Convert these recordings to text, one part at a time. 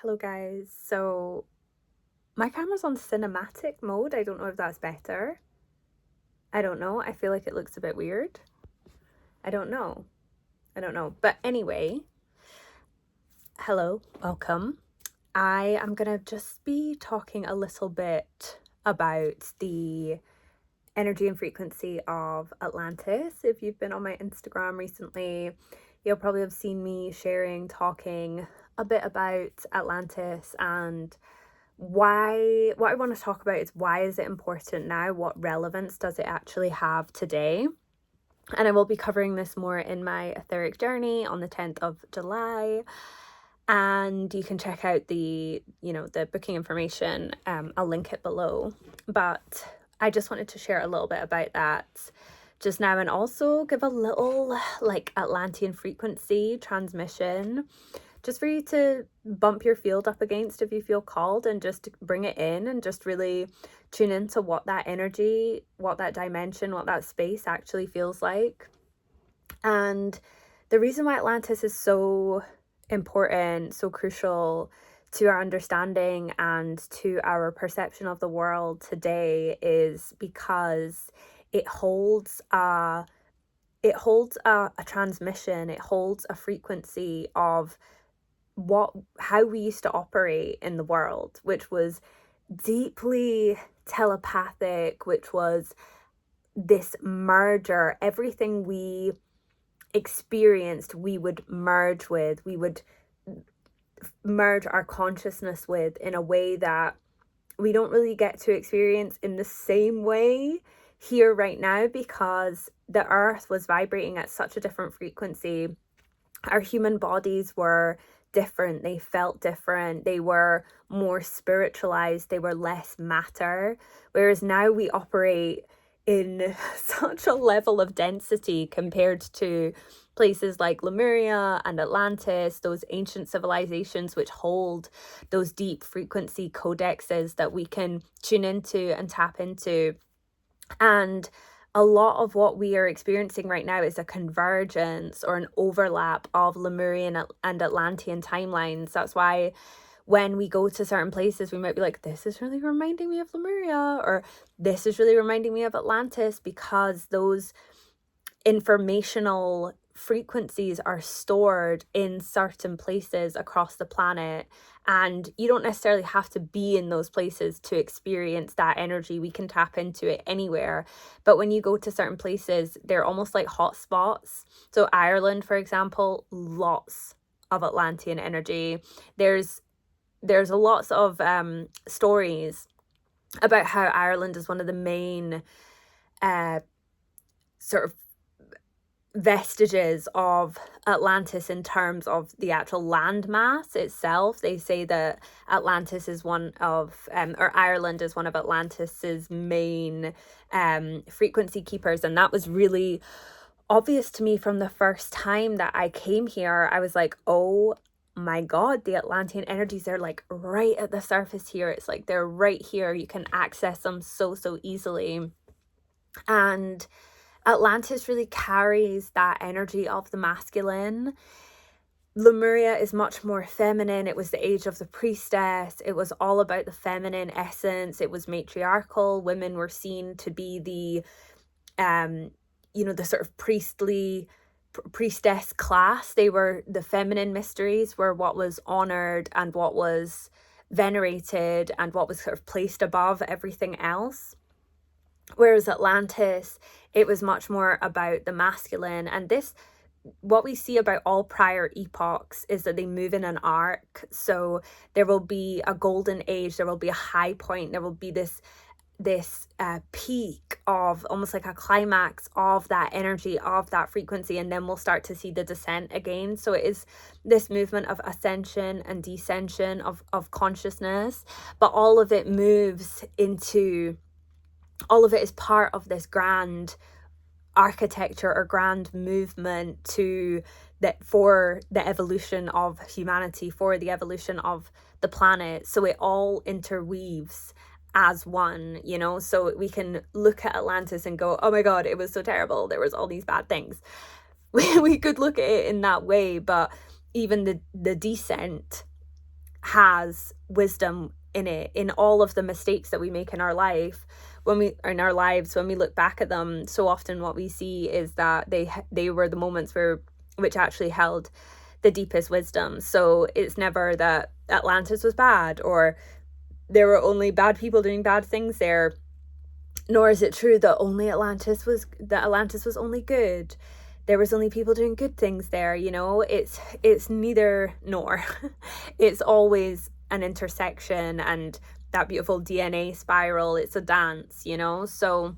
Hello guys, so my camera's on cinematic mode. I don't know if that's better. I don't know. I feel like it looks a bit weird. I don't know. But anyway, hello, welcome. I am gonna just be talking a little bit about the energy and frequency of Atlantis. If you've been on my Instagram recently, you'll probably have seen me talking a bit about Atlantis and what I want to talk about is why is it important now? What relevance does it actually have today? And I will be covering this more in my etheric journey on the 10th of July. And you can check out the booking information. I'll link it below. But I just wanted to share a little bit about that just now and also give a little Atlantean frequency transmission just for you to bump your field up against if you feel called, and just bring it in and just really tune into what that energy, what that dimension, what that space actually feels like. And the reason why Atlantis is so important, so crucial to our understanding and to our perception of the world today is because it holds a transmission, it holds a frequency of how we used to operate in the world, which was deeply telepathic, which was this merger. Everything we experienced, we would merge our consciousness with in a way that we don't really get to experience in the same way here right now, because the earth was vibrating at such a different frequency. Our human bodies were different, they felt different, they were more spiritualized, they were less matter, whereas now we operate in such a level of density compared to places like Lemuria and Atlantis, those ancient civilizations which hold those deep frequency codexes that we can tune into and tap into. And a lot of what we are experiencing right now is a convergence or an overlap of Lemurian and Atlantean timelines. That's why when we go to certain places, we might be like, this is really reminding me of Lemuria, or this is really reminding me of Atlantis, because those informational frequencies are stored in certain places across the planet, and you don't necessarily have to be in those places to experience that energy. We can tap into it anywhere, but when you go to certain places, they're almost like hotspots. So Ireland, for example, lots of Atlantean energy. There's a lots of stories about how Ireland is one of the main sort of vestiges of Atlantis in terms of the actual landmass itself. They say that Atlantis is one of, or Ireland is one of Atlantis's main frequency keepers. And that was really obvious to me from the first time that I came here. I was like, oh my God, the Atlantean energies are like right at the surface here. It's like they're right here. You can access them so easily. And Atlantis really carries that energy of the masculine. Lemuria is much more feminine. It was the age of the priestess. It was all about the feminine essence. It was matriarchal. Women were seen to be the sort of priestess class. They were the feminine mysteries, were what was honored and what was venerated and what was sort of placed above everything else. Whereas Atlantis, it was much more about the masculine. And what we see about all prior epochs is that they move in an arc. So there will be a golden age, there will be a high point, there will be this peak of almost like a climax of that energy, of that frequency, and then we'll start to see the descent again. So it is this movement of ascension and descension of consciousness, but all of it is part of this grand architecture or grand movement for the evolution of humanity, for the evolution of the planet. So it all interweaves as one, so we can look at Atlantis and go, oh my God, it was so terrible, there was all these bad things. We could look at it in that way, but even the descent has wisdom in it, in all of the mistakes that we make in our lives. When we look back at them, so often what we see is that they were the moments which actually held the deepest wisdom. So it's never that Atlantis was bad, or there were only bad people doing bad things there, nor is it true that Atlantis was only good. There was only people doing good things there. It's neither nor. It's always an intersection, and that beautiful DNA spiral, it's a dance. So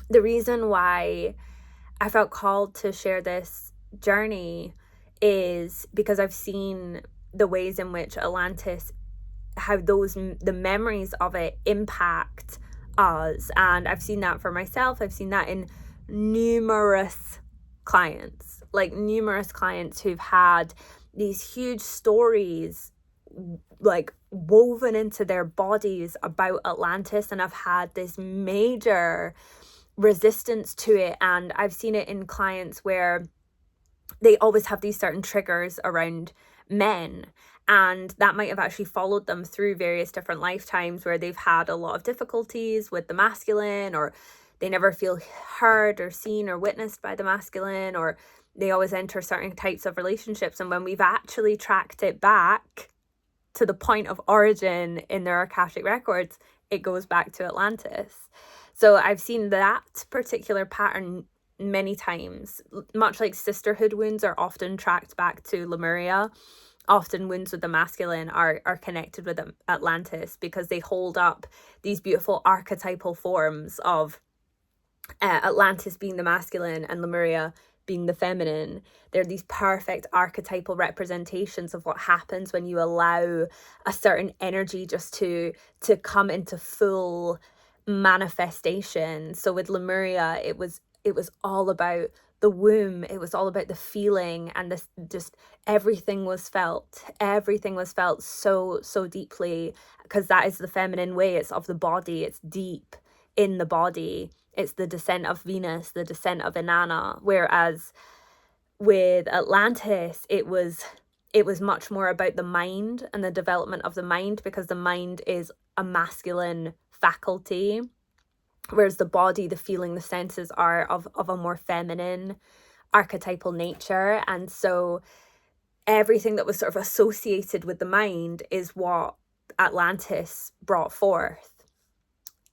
the reason why I felt called to share this journey is because I've seen the ways in which Atlantis, how the memories of it impact us. And I've seen that for myself. I've seen that in numerous clients who've had these huge stories like woven into their bodies about Atlantis, and I've had this major resistance to it. And I've seen it in clients where they always have these certain triggers around men, and that might have actually followed them through various different lifetimes where they've had a lot of difficulties with the masculine, or they never feel heard or seen or witnessed by the masculine, or they always enter certain types of relationships. And when we've actually tracked it back to the point of origin in their Akashic records, it goes back to Atlantis. So I've seen that particular pattern many times. Much like sisterhood wounds are often tracked back to Lemuria, often wounds with the masculine are connected with Atlantis, because they hold up these beautiful archetypal forms of Atlantis being the masculine and Lemuria being the feminine. They're these perfect archetypal representations of what happens when you allow a certain energy just to come into full manifestation. So with Lemuria, it was all about the womb. It was all about the feeling, and this just everything was felt so deeply, because that is the feminine way. It's of the body, it's deep in the body. It's the descent of Venus, the descent of Inanna. Whereas with Atlantis, it was much more about the mind and the development of the mind, because the mind is a masculine faculty, whereas the body, the feeling, the senses are of a more feminine archetypal nature. And so everything that was sort of associated with the mind is what Atlantis brought forth.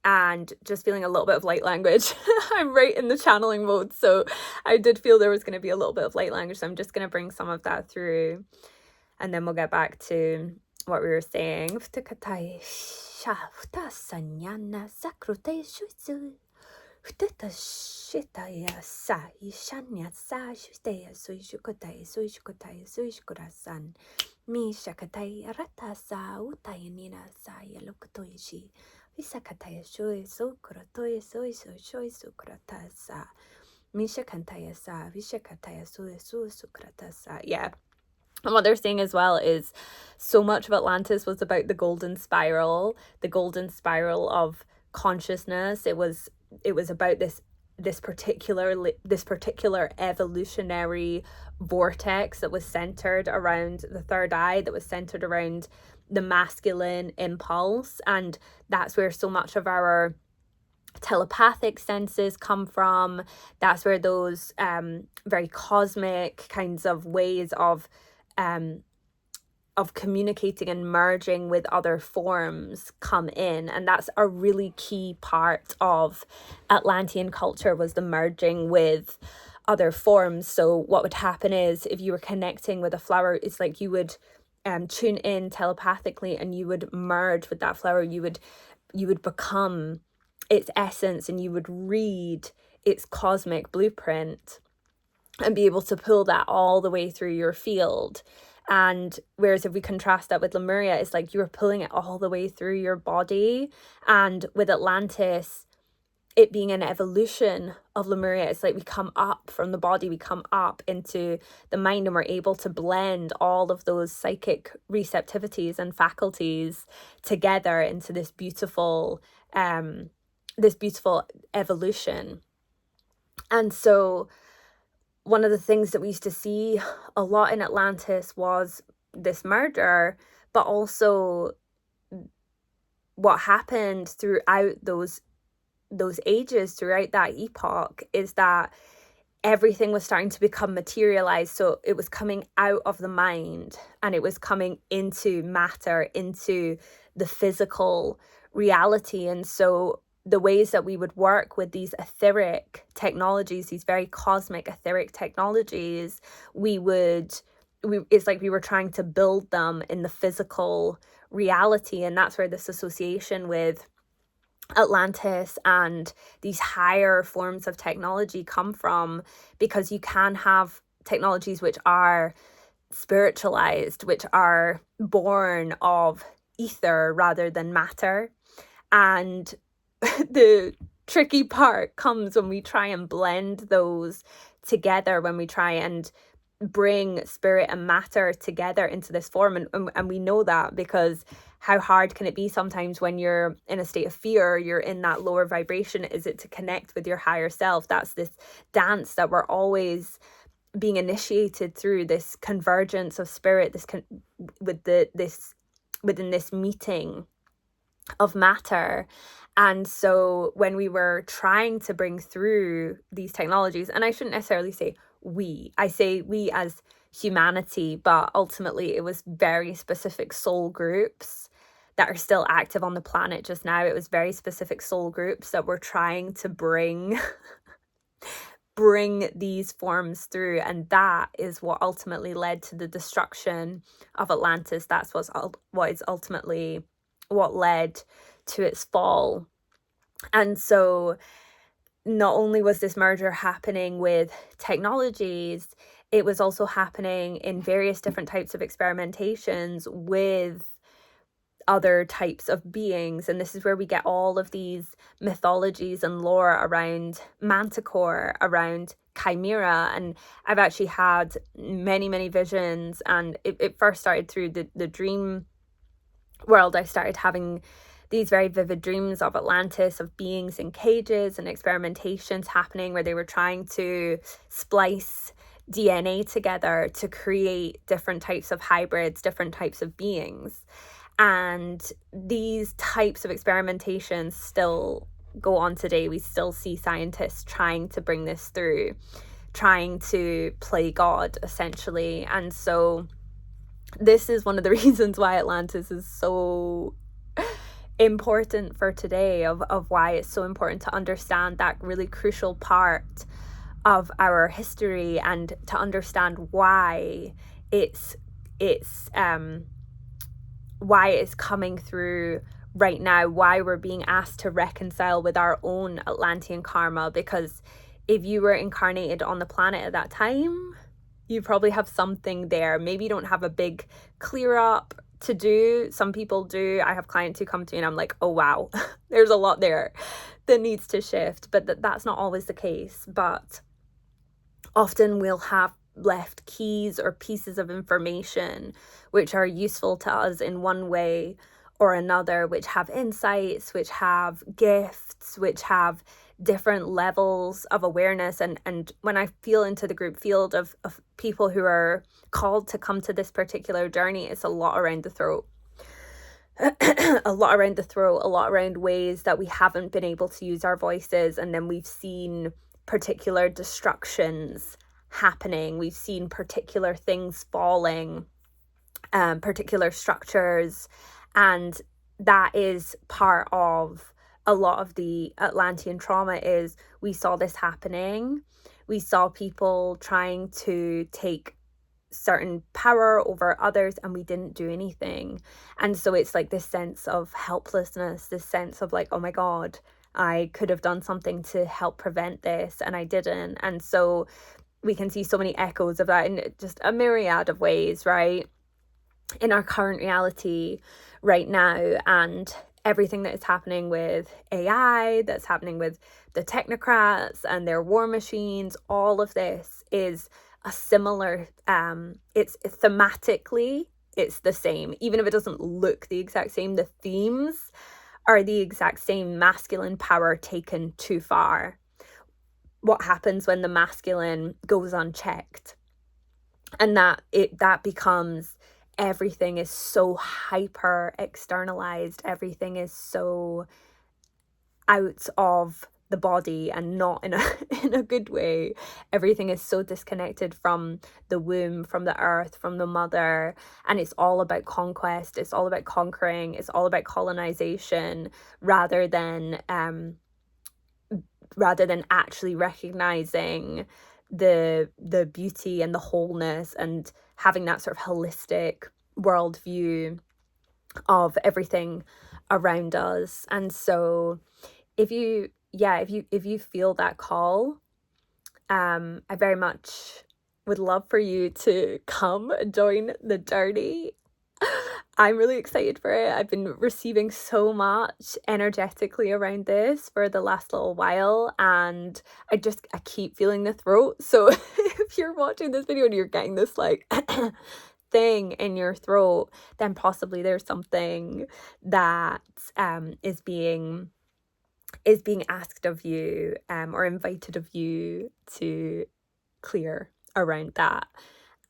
And just feeling a little bit of light language. I'm right in the channeling mode, so I did feel there was going to be a little bit of light language, so I'm just going to bring some of that through, and then we'll get back to what we were saying. Yeah. And what they're saying as well is so much of Atlantis was about the golden spiral of consciousness. It was about this particular evolutionary vortex that was centered around the third eye, that was centered around the masculine impulse. And that's where so much of our telepathic senses come from. That's where those very cosmic kinds of ways of communicating and merging with other forms come in. And that's a really key part of Atlantean culture, was the merging with other forms. So what would happen is, if you were connecting with a flower, it's like you would tune in telepathically, and you would merge with that flower. You would become its essence, and you would read its cosmic blueprint and be able to pull that all the way through your field. And whereas if we contrast that with Lemuria, it's like you were pulling it all the way through your body. And with Atlantis, it being an evolution of Lemuria, it's like we come up from the body, we come up into the mind, and we're able to blend all of those psychic receptivities and faculties together into this beautiful evolution. And so one of the things that we used to see a lot in Atlantis was this murder, but also what happened throughout those ages, throughout that epoch, is that everything was starting to become materialized. So it was coming out of the mind and it was coming into matter, into the physical reality. And so the ways that we would work with these etheric technologies, these very cosmic etheric technologies, it's like we were trying to build them in the physical reality. And that's where this association with Atlantis and these higher forms of technology come from, because you can have technologies which are spiritualized, which are born of ether rather than matter. And the tricky part comes when we try and blend those together, when we try and bring spirit and matter together into this form. And we know that because how hard can it be sometimes when you're in a state of fear, you're in that lower vibration? Is it to connect with your higher self? That's this dance that we're always being initiated through, this convergence of spirit, within this meeting of matter. And so when we were trying to bring through these technologies, and I shouldn't necessarily say I say we as humanity, but ultimately it was very specific soul groups that are still active on the planet just now. It was very specific soul groups that were trying to bring these forms through, and that is what ultimately led to the destruction of Atlantis. That's what is ultimately what led to its fall. And so not only was this merger happening with technologies, it was also happening in various different types of experimentations with other types of beings. And this is where we get all of these mythologies and lore around Manticore, around Chimera. And I've actually had many, many visions. And it first started through the dream world. I started having these very vivid dreams of Atlantis, of beings in cages and experimentations happening where they were trying to splice DNA together to create different types of hybrids, different types of beings. And these types of experimentations still go on today. We still see scientists trying to bring this through, trying to play God, essentially. And so this is one of the reasons why Atlantis is so important for today, of why it's so important to understand that really crucial part of our history, and to understand why it's coming through right now, why we're being asked to reconcile with our own Atlantean karma. Because if you were incarnated on the planet at that time, you probably have something there. Maybe you don't have a big clear up to do. Some people do. I have clients who come to me and I'm like, oh wow, there's a lot there that needs to shift. But that's not always the case. But often we'll have left keys or pieces of information which are useful to us in one way or another, which have insights, which have gifts, which have different levels of awareness. And when I feel into the group field of people who are called to come to this particular journey, it's a lot around the throat. A lot around the throat, a lot around ways that we haven't been able to use our voices. And then we've seen particular destructions happening. We've seen particular things falling, particular structures. And that is part of a lot of the Atlantean trauma. Is we saw this happening. We saw people trying to take certain power over others and we didn't do anything. And so it's like this sense of helplessness, this sense of like, oh my God, I could have done something to help prevent this and I didn't. And so we can see so many echoes of that in just a myriad of ways, right? In our current reality right now, and everything that is happening with AI, that's happening with the technocrats and their war machines, all of this is a similar, it's thematically, it's the same. Even if it doesn't look the exact same, the themes are the exact same. Masculine power taken too far. What happens when the masculine goes unchecked? And that becomes everything is so hyper externalized, everything is so out of the body, and not in a in a good way. Everything is so disconnected from the womb, from the earth, from the mother, and it's all about conquest, it's all about conquering, it's all about colonization, rather than actually recognizing the beauty and the wholeness, and having that sort of holistic worldview of everything around us. And so if you feel that call, I very much would love for you to come join the journey. I'm really excited for it. I've been receiving so much energetically around this for the last little while, and I keep feeling the throat. So if you're watching this video and you're getting this like thing in your throat, then possibly there's something that is being asked of you, or invited of you to clear around that.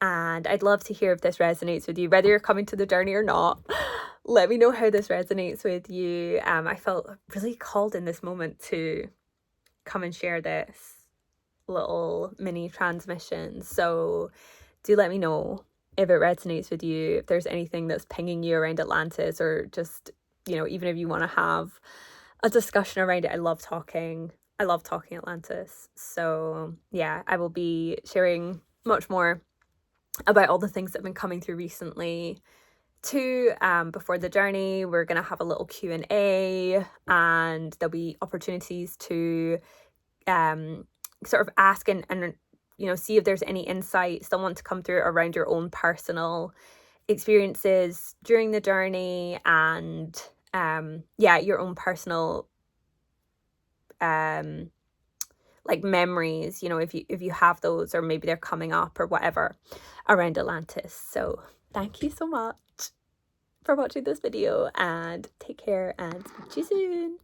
And I'd love to hear if this resonates with you, whether you're coming to the journey or not. Let me know how this resonates with you. I felt really called in this moment to come and share this little mini transmission. So do let me know if it resonates with you, if there's anything that's pinging you around Atlantis, or just, even if you want to have a discussion around it. I love talking Atlantis. So yeah, I will be sharing much more about all the things that have been coming through recently too. Before the journey, we're gonna have a little Q&A, and there'll be opportunities to sort of ask and see if there's any insights that want to come through around your own personal experiences during the journey, and your own personal like memories, if you have those, or maybe they're coming up or whatever around Atlantis. So thank you so much for watching this video, and take care, and speak to you soon.